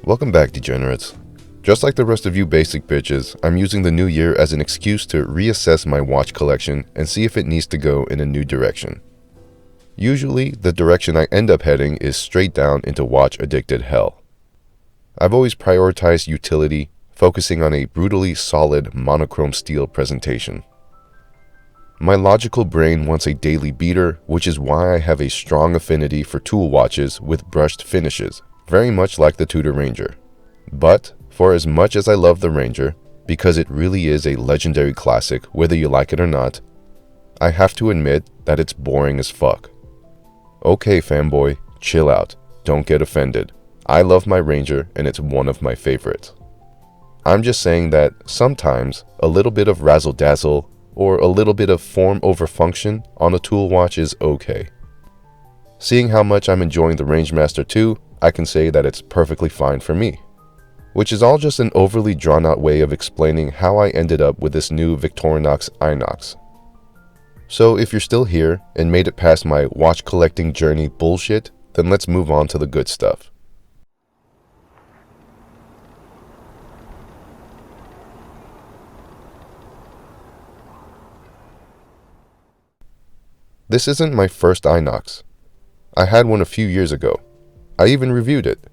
Welcome back, degenerates. Just like the rest of you basic bitches, I'm using the new year as an excuse to reassess my watch collection and see if it needs to go in a new direction. Usually, the direction I end up heading is straight down into watch-addicted hell. I've always prioritized utility, focusing on a brutally solid monochrome steel presentation. My logical brain wants a daily beater, which is why I have a strong affinity for tool watches with brushed finishes, very much like the Tudor Ranger. But, for as much as I love the Ranger, because it really is a legendary classic whether you like it or not, I have to admit that it's boring as fuck. Okay fanboy, chill out, don't get offended. I love my Ranger and it's one of my favorites. I'm just saying that sometimes a little bit of razzle-dazzle or a little bit of form over function on a tool watch is okay. Seeing how much I'm enjoying the Rangemaster 2, I can say that it's perfectly fine for me. Which is all just an overly drawn-out way of explaining how I ended up with this new Victorinox INOX. So if you're still here and made it past my watch collecting journey bullshit, then let's move on to the good stuff. This isn't my first INOX. I had one a few years ago. I even reviewed it.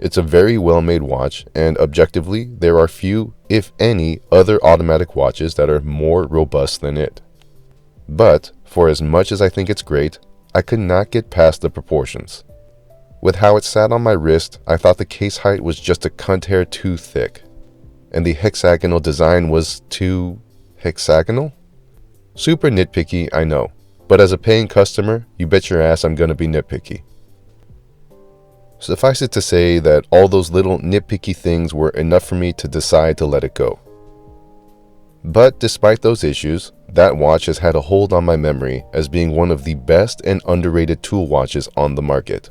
It's a very well-made watch, and objectively, there are few, if any, other automatic watches that are more robust than it. But, for as much as I think it's great, I could not get past the proportions. With how it sat on my wrist, I thought the case height was just a cunt hair too thick. And the hexagonal design was too hexagonal? Super nitpicky, I know. But as a paying customer, you bet your ass I'm gonna be nitpicky. Suffice it to say that all those little nitpicky things were enough for me to decide to let it go. But despite those issues, that watch has had a hold on my memory as being one of the best and underrated tool watches on the market.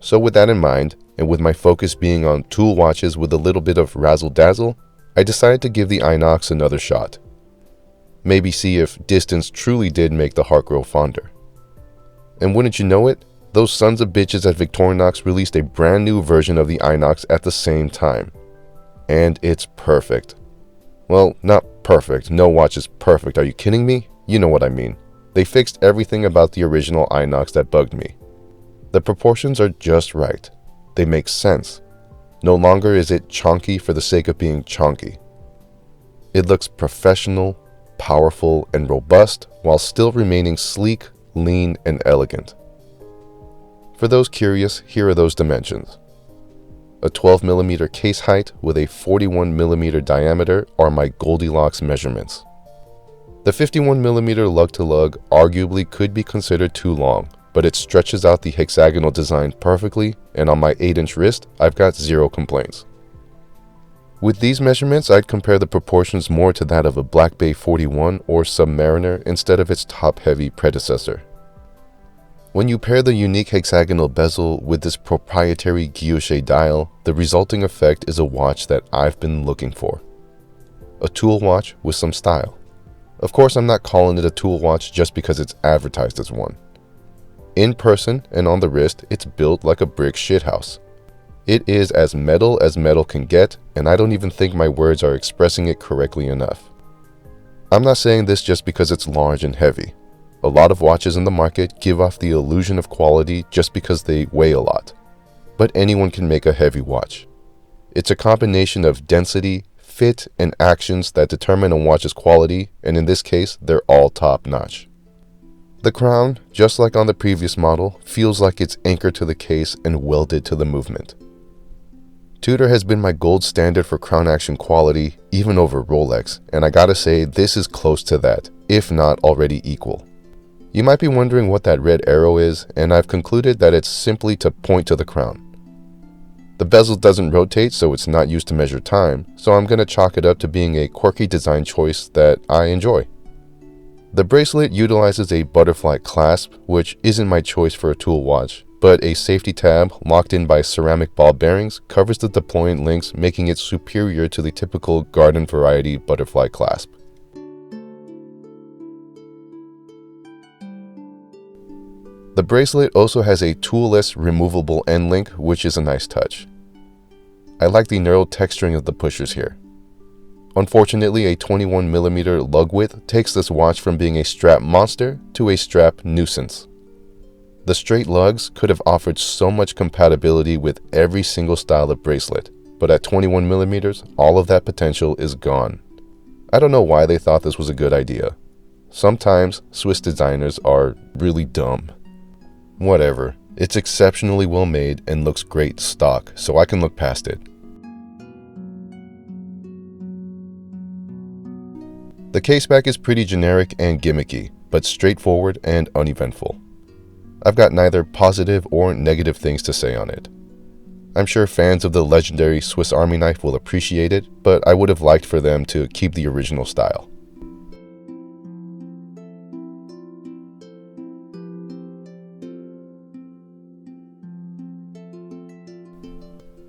So with that in mind, and with my focus being on tool watches with a little bit of razzle-dazzle, I decided to give the INOX another shot. Maybe see if distance truly did make the heart grow fonder. And wouldn't you know it, those sons of bitches at Victorinox released a brand new version of the INOX at the same time. And it's perfect. Well, not perfect, no watch is perfect, are you kidding me? You know what I mean. They fixed everything about the original INOX that bugged me. The proportions are just right. They make sense. No longer is it chonky for the sake of being chonky. It looks professional, powerful, and robust while still remaining sleek, lean, and elegant. For those curious, here are those dimensions. A 12mm case height with a 41mm diameter are my Goldilocks measurements. The 51mm lug-to-lug arguably could be considered too long, but it stretches out the hexagonal design perfectly, and on my 8-inch wrist, I've got zero complaints. With these measurements, I'd compare the proportions more to that of a Black Bay 41 or Submariner instead of its top-heavy predecessor. When you pair the unique hexagonal bezel with this proprietary guilloche dial, the resulting effect is a watch that I've been looking for. A tool watch with some style. Of course, I'm not calling it a tool watch just because it's advertised as one. In person and on the wrist, it's built like a brick shithouse. It is as metal can get, and I don't even think my words are expressing it correctly enough. I'm not saying this just because it's large and heavy. A lot of watches in the market give off the illusion of quality just because they weigh a lot. But anyone can make a heavy watch. It's a combination of density, fit, and actions that determine a watch's quality, and in this case, they're all top-notch. The crown, just like on the previous model, feels like it's anchored to the case and welded to the movement. Tudor has been my gold standard for crown action quality, even over Rolex, and I gotta say this is close to that, if not already equal. You might be wondering what that red arrow is, and I've concluded that it's simply to point to the crown. The bezel doesn't rotate, so it's not used to measure time, so I'm gonna chalk it up to being a quirky design choice that I enjoy. The bracelet utilizes a butterfly clasp, which isn't my choice for a tool watch, but a safety tab locked in by ceramic ball bearings covers the deployment links, making it superior to the typical garden variety butterfly clasp. The bracelet also has a toolless removable end link, which is a nice touch. I like the knurled texturing of the pushers here. Unfortunately, a 21mm lug width takes this watch from being a strap monster to a strap nuisance. The straight lugs could have offered so much compatibility with every single style of bracelet, but at 21mm, all of that potential is gone. I don't know why they thought this was a good idea. Sometimes Swiss designers are really dumb. Whatever, it's exceptionally well made and looks great stock, so I can look past it. The case back is pretty generic and gimmicky, but straightforward and uneventful. I've got neither positive or negative things to say on it. I'm sure fans of the legendary Swiss Army knife will appreciate it, but I would have liked for them to keep the original style.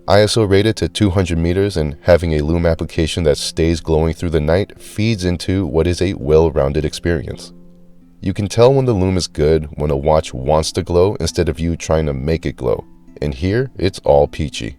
ISO rated to 200 meters and having a lume application that stays glowing through the night feeds into what is a well-rounded experience. You can tell when the lume is good when a watch wants to glow instead of you trying to make it glow, and here it's all peachy.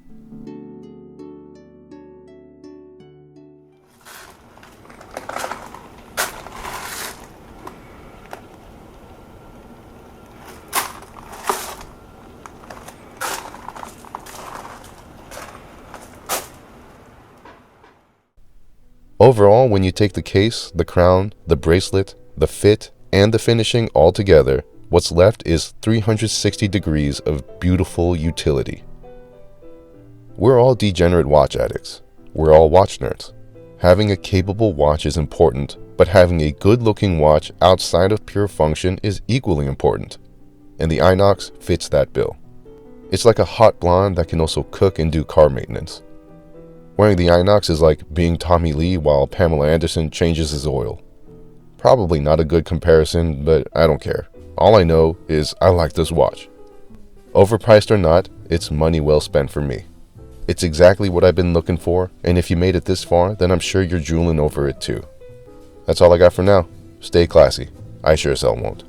Overall, when you take the case, the crown, the bracelet, the fit, and the finishing all together, what's left is 360 degrees of beautiful utility. We're all degenerate watch addicts. We're all watch nerds. Having a capable watch is important, but having a good-looking watch outside of pure function is equally important, and the INOX fits that bill. It's like a hot blonde that can also cook and do car maintenance. Wearing the INOX is like being Tommy Lee while Pamela Anderson changes his oil. Probably not a good comparison, but I don't care. All I know is I like this watch. Overpriced or not, it's money well spent for me. It's exactly what I've been looking for, and if you made it this far, then I'm sure you're drooling over it too. That's all I got for now. Stay classy. I sure as hell won't.